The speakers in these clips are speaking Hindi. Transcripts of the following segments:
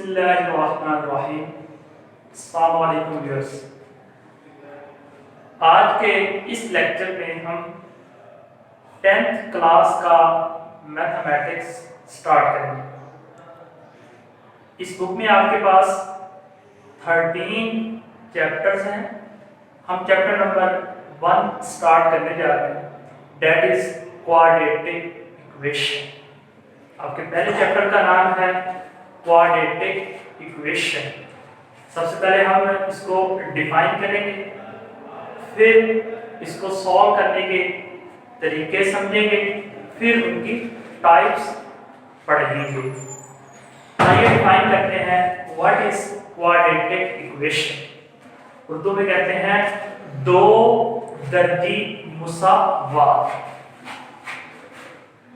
बिस्मिल्लाहिर्रहमानिर्रहीम। अस्सलाम वालेकुम व्यूअर्स। आज के इस लेक्चर में हम 10th क्लास का मैथमेटिक्स स्टार्ट करेंगे। इस बुक में आपके पास 13 चैप्टर्स हैं। हम चैप्टर नंबर 1 स्टार्ट करने जा रहे हैं, दैट इज क्वाड्रेटिक इक्वेशन। आपके पहले चैप्टर का नाम है क्वाड्रेटिक इक्वेशन। सबसे पहले हम इसको डिफाइन करेंगे, फिर इसको सॉल्व करने के तरीके समझेंगे, फिर उनकी टाइप्स पढ़ेंगे। आइए डिफाइन करते हैं what is quadratic equation. Urdu में कहते हैं दो दर्जी मुसावात।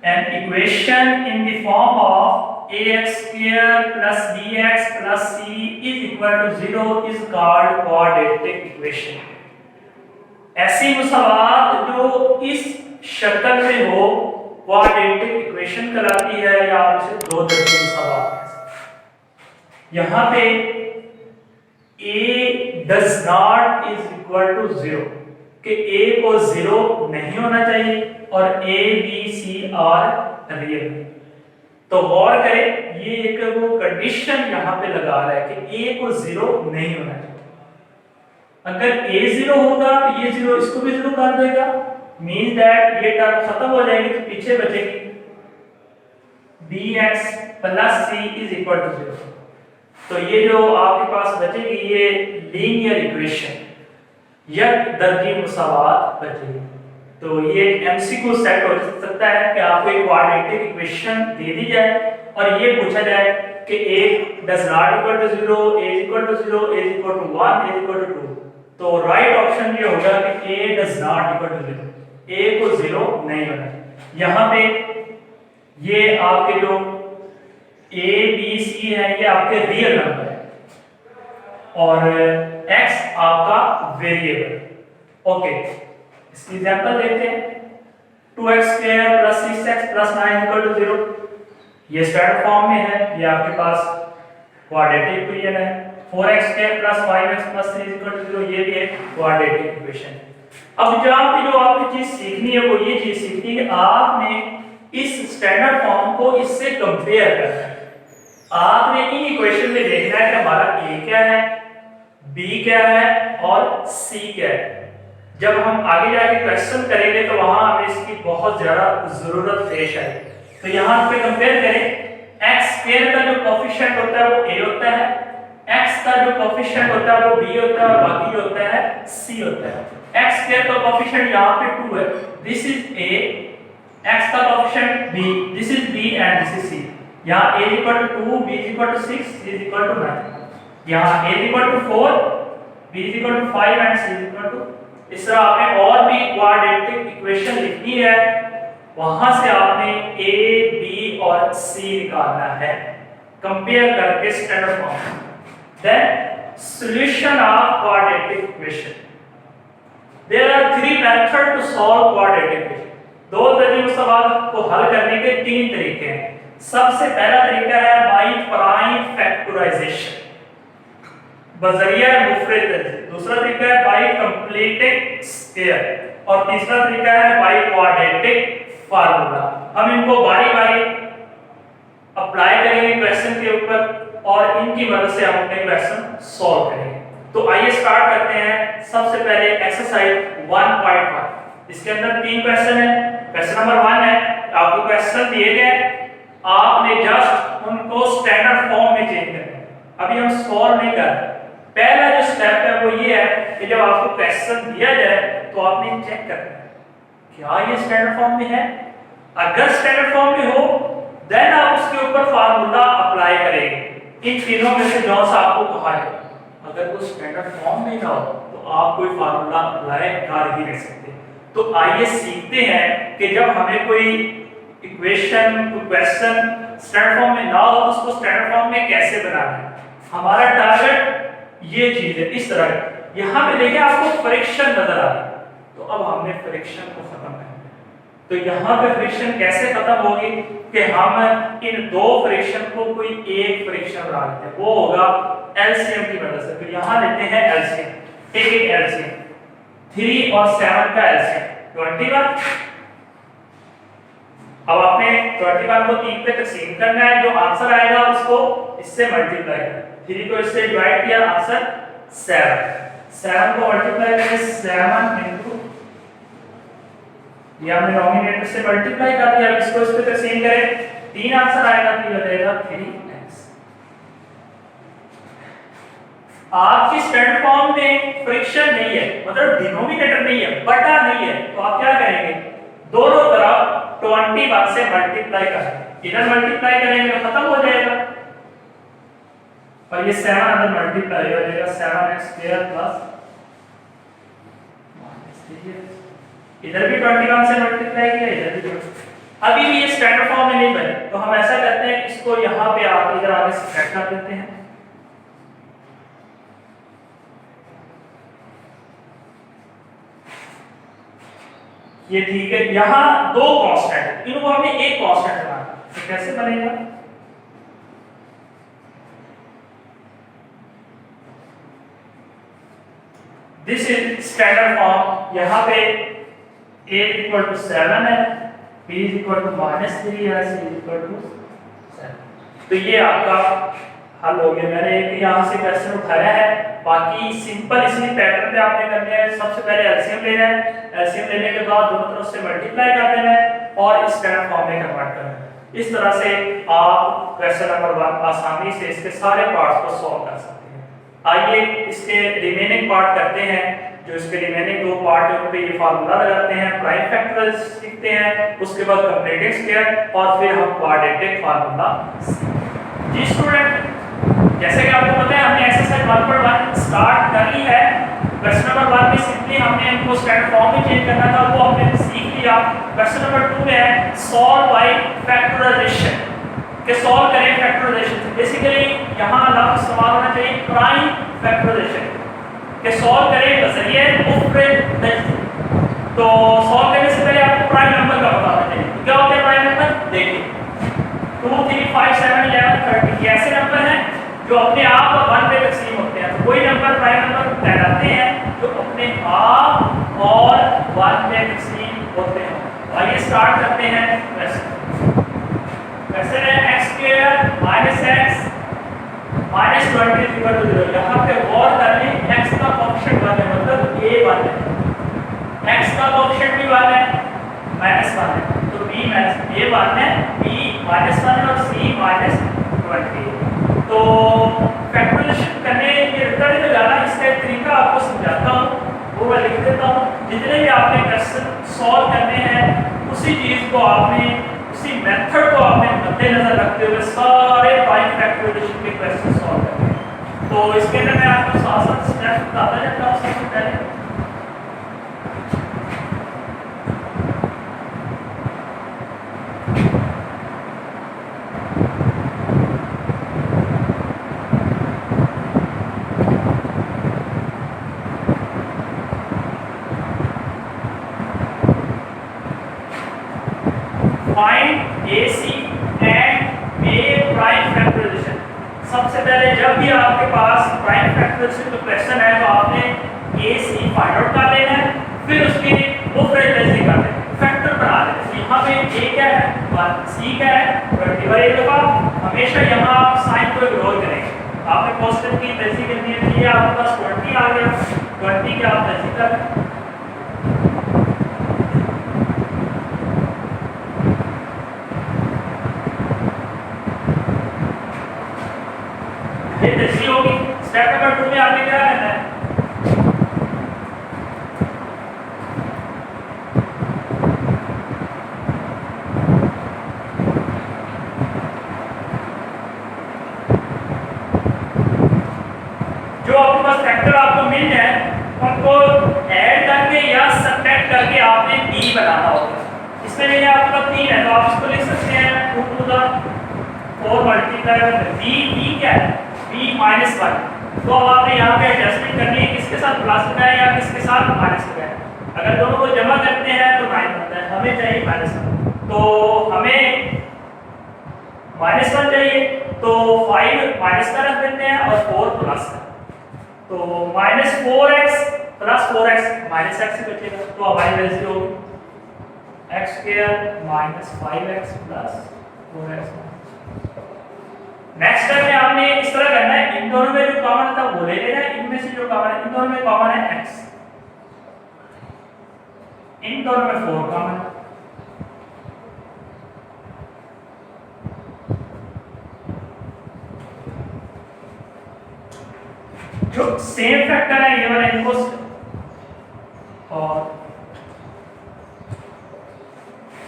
An equation in the form of ax square plus bx plus c is equal to 0 is called quadratic equation। ऐसी मुसावात जो इस शक्ल में हो क्वाड्रेटिक इक्वेशन कहलाती है, या आप इसे दो दर्जी मुसावात कह सकते हैं। यहाँ पे a does not is equal to 0 कि a को 0 नहीं होना चाहिए और a b c are real. तो गौर करें, ये एक वो कंडीशन यहाँ पे लगा रहा है कि a को 0 नहीं होना चाहिए। अगर a 0 होगा तो ये 0 इसको भी 0 कर देगा, मींस दैट ये टर्म खत्म हो जाएगी, तो पीछे बचेगी bx plus c is equal to 0। तो ये जो आपके पास बचेगी ये लीनियर इक्वेशन या दर्जी मुसावात बचेगी। तो ये एक एमसीक्यू सेट हो सकता है कि आपको एक क्वाड्रेटिक इक्वेशन दे दी जाए और ये पूछा जाए कि a does not equal to 0, a is equal to 0, a is equal to 1, a is equal to 2। तो राइट ऑप्शन ये होगा कि a does not equal to 0, a को 0 नहीं होना चाहिए। यहाँ पे ये आपके जो a b c है ये आपके रियल नंबर है और x आपका वेरिएबल। ओके, इसकी एग्जांपल देखते हैं। 2x square plus 6x plus 9 equal to 0, ये स्टैंडर्ड फॉर्म में है, ये आपके पास क्वाड्रेटिक इक्वेशन है। 4x square plus 5x plus 3 equal to 0, ये भी एक क्वाड्रेटिक इक्वेशन है। अब जो आपकी चीज सीखनी है वो ये चीज सीखनी है कि आपने इस स्टैंडर्ड फॉर्म को इससे कंपेयर करना है। आपने इन इक्वेशन में देखना है कि हमारा a क्या है, b क्या है और c क्या है। जब हम आगे जाके क्वेश्चन करेंगे तो वहां हमें इसकी बहुत ज्यादा जरूरत पेश आएगी। तो यहाँ पे कंपेयर करें, x स्क्वायर का जो कोएफिशिएंट होता है वो a होता है, x का जो कोएफिशिएंट होता है वो b होता है और बाकी जो होता है c होता है। x स्क्वायर का कोएफिशिएंट यहाँ पे 2 है, दिस इज a, x का coefficient b, this is b and this is c। यहाँ a is equal to 2, b is equal to 6, c is equal to 9। यहाँ a is equal to 4, b is equal to 5 and c is equal to। इस तरह आपने और भी क्वाड्रेटिक इक्वेशन लिखनी है, वहां से आपने a, b और c निकालना है कंपेयर करके standard form. Then solution of quadratic equation. There are 3 method to solve quadratic equation. दो दर्जी मुसावात को हल करने के 3 तरीके हैं। सबसे पहला तरीका है बाय प्राइम फैक्टराइजेशन, बजरिया मुफरद दर्जे। दूसरा तरीका है बाय कंप्लीटिंग स्क्वायर और तीसरा तरीका है बाय क्वाड्रेटिक फार्मूला। हम इनको बारी बारी अप्लाई करेंगे क्वेश्चन के ऊपर और इनकी मदद से हम अपने क्वेश्चन सॉल्व करेंगे। तो आइए स्टार्ट करते हैं। सबसे पहले एक्सरसाइज 1.1। इसके अंदर 3 क्वेश्चन है। क्वेश्चन नंबर 1 है, आपको क्वेश्चन दिए गए, आपने जस्ट उनको स्टैंडर्ड फॉर्म में चेंज करना है। अभी हम सॉल्व नहीं कर रहे। पहला जो स्टेप है वो ये है कि जब आपको क्वेश्चन दिया जाए तो आपने चेक करना है क्या ये स्टैंडर्ड फॉर्म में है। अगर स्टैंडर्ड फॉर्म में हो देन आप उसके ऊपर फार्मूला अप्लाई करेंगे। इन तीनों में से जो सा आपको कहा है, अगर वो स्टैंडर्ड फॉर्म में ना हो तो आप कोई फार्मूला अप्लाई कर ही नहीं सकते। तो आइए सीखते हैं कि जब हमें कोई इक्वेशन क्वेश्चन स्टैंडर्ड फॉर्म में ना हो तो उसको स्टैंडर्ड फॉर्म में कैसे बनाना है। हमारा टारगेट ये चीज है। इस तरह यहाँ पे देखिए आपको फ्रिक्शन नजर आ रहा है, तो अब हमने फ्रिक्शन को खत्म करना है। तो यहाँ पे फ्रिक्शन कैसे खत्म होगी कि हम इन दो फ्रिक्शन को कोई एक फ्रिक्शन बना लेते हैं, वो होगा एलसीएम की मदद से। तो यहाँ लेते हैं एलसीएम, एक एलसीएम 3 और 7 का एलसीएम 21। अब आपने 21 को 3 पे तकसीम करना है, जो आंसर आएगा उसको इससे मल्टीप्लाई करना। 3 को इससे डिवाइड किया, आंसर 7 को मल्टीप्लाई करें 7 इनटू, ये हमने नॉमिनेटर से मल्टीप्लाई कर दिया। अब इसको इस पे तकसीम करें, 3 आंसर आएगा, तो हो जाएगा 3x। आपकी स्टैंडर्ड फॉर्म में फ्रिक्शन नहीं है, मतलब डिनोमिनेटर नहीं है, बटा नहीं है, तो आप क्या करेंगे, दोनों तरफ 21 से मल्टीप्लाई करेंगे। इधर मल्टीप्लाई करेंगे तो खत्म हो जाएगा, और ये 7 अंदर मल्टीप्लाई हो जाएगा 7x² प्लस, इधर भी 21 से मल्टीप्लाई किया, इधर भी। अभी भी ये स्टैंडर्ड फॉर्म में नहीं बने, तो हम ऐसा करते हैं, इसको यहाँ पे आप इधर आगे सेट कर देते हैं। ये ठीक है, यहाँ दो कांस्टेंट है, इनको हमने एक कांस्टेंट बनाना, तो कैसे बनेगा, दिस इज स्टैंडर्ड फॉर्म। यहाँ पे a इक्वल टू 7 है, b इक्वल टू -3 है, c इक्वल टू 7। तो ये आपका हल हो गया। मैंने एक यहाँ से क्वेश्चन उठाया है, बाकी सिंपल इसी पैटर्न पे आपने करना है। सबसे पहले एलसीएम लेना है, एलसीएम लेने के बाद दोनों तरफ से मल्टीप्लाई कर देना है और इस स्टैंडर्ड फॉर्म में कन्वर्ट करना है। इस तरह से आप क्वेश्चन नंबर 1 आसानी से इसके सारे पार्ट्स को सॉल्व कर सकते हैं। आइए इसके रिमेनिंग पार्ट करते हैं। जो इसके रिमेनिंग दो पार्ट है उन पे ये फार्मूला लगाते हैं, प्राइम फैक्टोरियल सीखते हैं, उसके बाद कंप्लीटिंग स्क्वायर और फिर हम क्वाड्रेटिक फार्मूला। जी स्टूडेंट, जैसे कि आपको पता है हमने एक्सरसाइज 1.1 स्टार्ट कर ली है। क्वेश्चन नंबर 1 में सिंपली हमने इनको स्टैंडर्ड फॉर्म में चेंज करना था, वो हमने सीख लिया। क्वेश्चन नंबर 2 में है सॉल्व बाय फैक्टराइजेशन, के सॉल्व करें फैक्टराइजेशन। बेसिकली यहां लफ्ज इस्तेमाल होना चाहिए प्राइम फैक्टराइजेशन, के सॉल्व करें बजरिए मुफ्रद। तो सॉल्व करने से पहले आपको प्राइम नंबर का पता होना चाहिए। क्या होता है प्राइम नंबर, देखिए 2 3 5 7 11 30 ऐसे नंबर हैं जो अपने आप 1 पे तकसीम होते हैं। तो कोई नंबर प्राइम नंबर कहलाते हैं जो अपने आप और 1 पे तकसीम होते हैं। आइए स्टार्ट करते हैं। वैसे x² -x -20 इक्वल टू 0। यहाँ पे गौर कर लें, x का कोएफिशिएंट 1 है, मतलब a 1 है, x का कोएफिशिएंट भी 1 है, -1 है, तो b a 1 है, b -1 है और c -20। तो फैक्टराइजेशन करने के रिजल्ट लगाना, इसका एक तरीका आपको समझाता हूँ, वो मैं लिख देता हूँ। जितने भी आपने क्वेश्चन सॉल्व करने हैं उसी चीज़ को आपने, उसी मेथड को आपने मद्देनजर रखते हुए सारे प्राइम फैक्टराइजेशन के क्वेश्चन सॉल्व करने हैं। तो इसके अंदर मैं आपको साथ साथ स्टेप बताता जाता हूँ। सबसे पहले find AC and A prime factorisation. सबसे पहले जब भी आपके पास प्राइम फैक्टराइजेशन का क्वेश्चन है तो आपने AC फाइंड आउट कर लेना है, फिर उसकी मुफ्रद कर देना, फैक्टर बना देना। तो यहाँ पे A क्या है 1, C क्या है 20। हमेशा यहाँ आप साइन को इग्नोर करेंगे। आपने पॉजिटिव की तहसील करनी है, तो ये आपके पास 20 आ गया, 20 की आप तहसील कर तहसील होगी। स्टेप नंबर 2 में आपने क्या करना है, जो आपके पास फैक्टर आपको मिल जाए उनको ऐड करके या सब्ट्रैक्ट करके आपने b बनाना होगा। इसमें भी आपके पास 3 है, तो आप इसको लिख सकते हैं 2 to the 4 मल्टीप्लाई b क्या है b -1। तो अब आपने यहाँ पे एडजस्टमेंट करनी है, किसके साथ प्लस लगाए या किसके साथ माइनस लगाए। अगर दोनों को जमा करते हैं तो 9 बनता है, हमें चाहिए -1, तो हमें -1 चाहिए, तो 5 माइनस का रख देते हैं और 4 प्लस का, तो -4x plus 4x minus x ही बचेगा, तो हमारी वैल्यू होगी x square minus 5x plus 4x। Next step में आपने इस तरह करना है, इन दोनों में जो कॉमन था वो ले लेना है, इनमें से जो कॉमन है, इन दोनों में कॉमन है x, इन दोनों में 4 कॉमन है, जो सेम फैक्टर है ये वाला इनको, और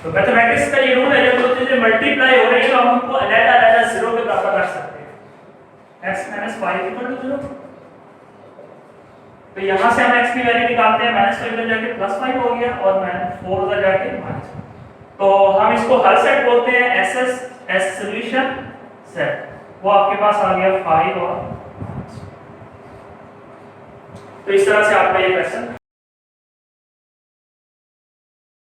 तो मैथमेटिक्स का ये रूल है, जब दो चीजें मल्टीप्लाई हो रही है तो हम उनको अलग-अलग 0 के बराबर रख सकते हैं, x - 5 = 0, तो यहां से हम x की वैल्यू निकालते हैं, -5 उधर जाके +5 हो गया और -4 उधर जाके -, तो हम इसको हल सेट बोलते हैं, एस सॉल्यूशन सेट, वो आपके पास आ गया 5 और, तो इस तरह से आपका ये क्वेश्चन